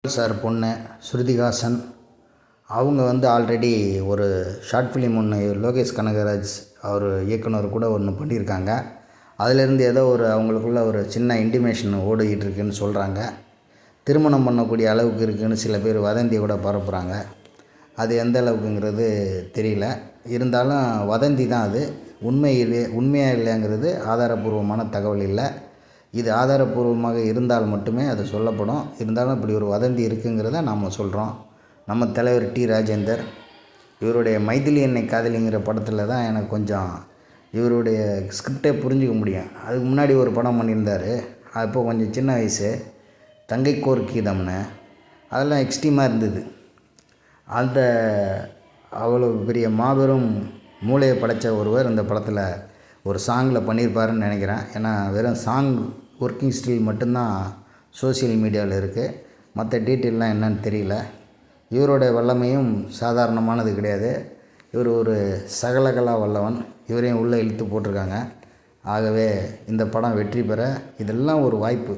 Sir பொண்ணு ஸ்ருதிஹாசன் அவங்க வந்து ஆல்ரெடி ஒரு ஷார்ட் ஃபிலிம் ஒன்று லோகேஷ் கனகராஜ் அவர் இயக்குனர் கூட ஒன்று பண்ணியிருக்காங்க. அதிலேருந்து ஏதோ ஒரு அவங்களுக்குள்ள ஒரு சின்ன இன்டிமேஷன் ஓடிக்கிட்டு இருக்குன்னு சொல்கிறாங்க. திருமணம் பண்ணக்கூடிய அளவுக்கு இருக்குதுன்னு சில பேர் வதந்தி கூட பரப்புகிறாங்க. அது எந்த அளவுக்குங்கிறது தெரியல. இருந்தாலும் வதந்தி தான் அது. உண்மையாக இல்லைங்கிறது ஆதாரபூர்வமான தகவல் இல்லை. இது ஆதாரபூர்வமாக இருந்தால் மட்டுமே அது சொல்லப்படும். இருந்தாலும் இப்படி ஒரு வதந்தி இருக்குங்கிறத நாம் சொல்கிறோம். நம்ம தலைவர் டி. ராஜேந்தர் இவருடைய மைதிலி என்னை காதலிங்கிற படத்தில் தான் எனக்கு கொஞ்சம் இவருடைய ஸ்கிரிப்டே புரிஞ்சிக்க முடியும். அதுக்கு முன்னாடி ஒரு படம் பண்ணியிருந்தார். அப்போ கொஞ்சம் சின்ன வயசு, தங்கைக்கோர் கீதம்னு, அதெல்லாம் எக்ஸ்ட்ரீமாக இருந்தது. அந்த அவ்வளோ பெரிய மாபெரும் மூளையை படைத்த ஒருவர் இந்த படத்தில் ஒரு சாங்கில் பண்ணியிருப்பாருன்னு நினைக்கிறேன். ஏன்னா வெறும் சாங் ஒர்க்கிங் ஸ்டில் மட்டும்தான் சோஷியல் மீடியாவில் இருக்குது. மற்ற டீட்டெயிலெலாம் என்னன்னு தெரியல. இவருடைய வல்லமையும் சாதாரணமானது கிடையாது. இவர் ஒரு சகலகலா வல்லவன். இவரையும் உள்ளே இழுத்து போட்டிருக்காங்க. ஆகவே இந்த படம் வெற்றி பெற இதெல்லாம் ஒரு வாய்ப்பு.